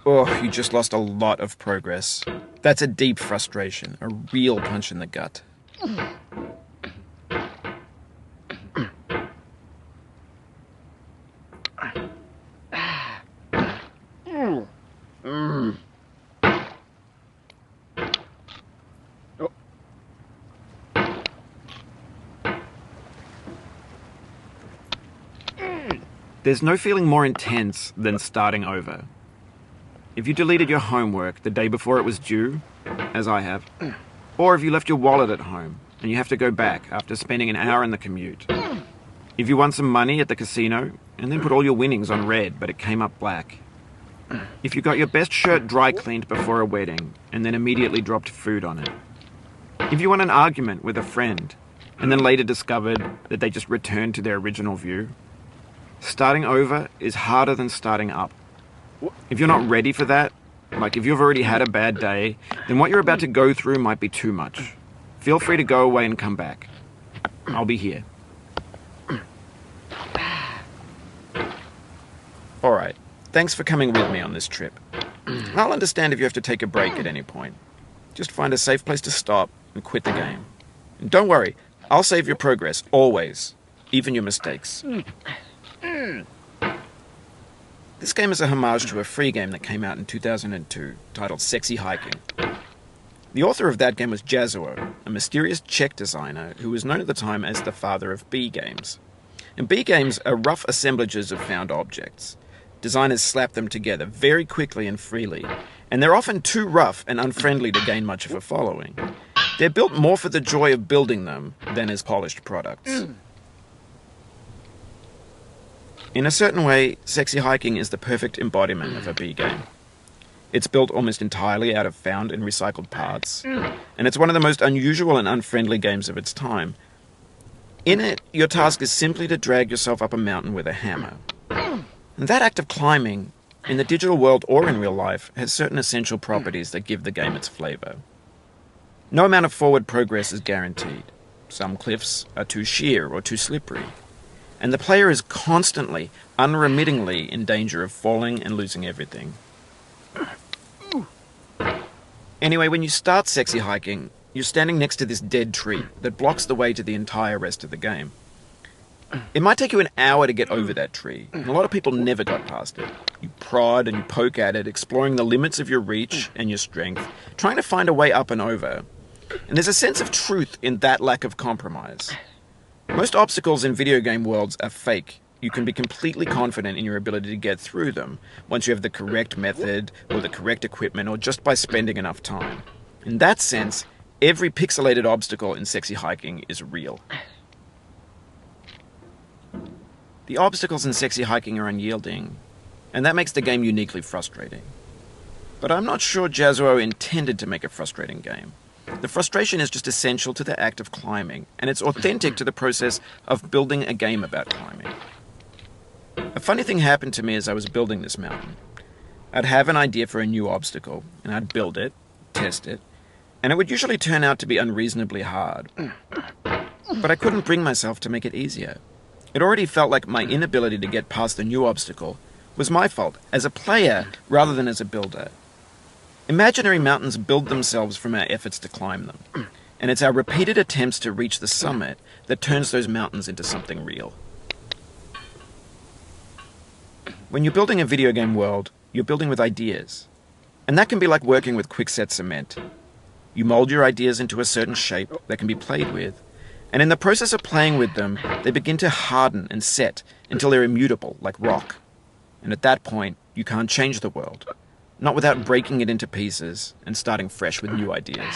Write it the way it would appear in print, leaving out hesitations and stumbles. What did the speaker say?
Oh, you just lost a lot of progress. That's a deep frustration, a real punch in the gut. There's no feeling more intense than starting over. If you deleted your homework the day before it was due, as I have, or if you left your wallet at home and you have to go back after spending an hour in the commute. If you won some money at the casino and then put all your winnings on red but it came up black. If you got your best shirt dry cleaned before a wedding and then immediately dropped food on it. If you won an argument with a friend and then later discovered that they just returned to their original view. Starting over is harder than starting up. If you're not ready for that, like if you've already had a bad day, then what you're about to go through might be too much. Feel free to go away and come back. I'll be here. Alright, thanks for coming with me on this trip. I'll understand if you have to take a break at any point. Just find a safe place to stop and quit the game. And don't worry, I'll save your progress, always. Even your mistakes. This game is a homage to a free game that came out in 2002, titled Sexy Hiking. The author of that game was Jazzuo, a mysterious Czech designer who was known at the time as the father of B games. And B games are rough assemblages of found objects. Designers slap them together very quickly and freely, and they're often too rough and unfriendly to gain much of a following. They're built more for the joy of building them than as polished products. In a certain way, Sexy Hiking is the perfect embodiment of a B game. It's built almost entirely out of found and recycled parts, and it's one of the most unusual and unfriendly games of its time. In it, your task is simply to drag yourself up a mountain with a hammer. And that act of climbing, in the digital world or in real life, has certain essential properties that give the game its flavor. No amount of forward progress is guaranteed. Some cliffs are too sheer or too slippery. And the player is constantly, unremittingly in danger of falling and losing everything. Anyway, when you start Sexy Hiking, you're standing next to this dead tree that blocks the way to the entire rest of the game. It might take you an hour to get over that tree, and a lot of people never got past it. You prod and you poke at it, exploring the limits of your reach and your strength, trying to find a way up and over. And there's a sense of truth in that lack of compromise. Most obstacles in video game worlds are fake. You can be completely confident in your ability to get through them once you have the correct method or the correct equipment or just by spending enough time. In that sense, every pixelated obstacle in Sexy Hiking is real. The obstacles in Sexy Hiking are unyielding, and that makes the game uniquely frustrating. But I'm not sure Jazzuo intended to make a frustrating game. The frustration is just essential to the act of climbing, and it's authentic to the process of building a game about climbing. A funny thing happened to me as I was building this mountain. I'd have an idea for a new obstacle, and I'd build it, test it, and it would usually turn out to be unreasonably hard. But I couldn't bring myself to make it easier. It already felt like my inability to get past the new obstacle was my fault, as a player rather than as a builder. Imaginary mountains build themselves from our efforts to climb them, and it's our repeated attempts to reach the summit that turns those mountains into something real. When you're building a video game world, you're building with ideas, and that can be like working with quickset cement. You mold your ideas into a certain shape that can be played with, and in the process of playing with them, they begin to harden and set until they're immutable, like rock. And at that point, you can't change the world. Not without breaking it into pieces and starting fresh with new ideas.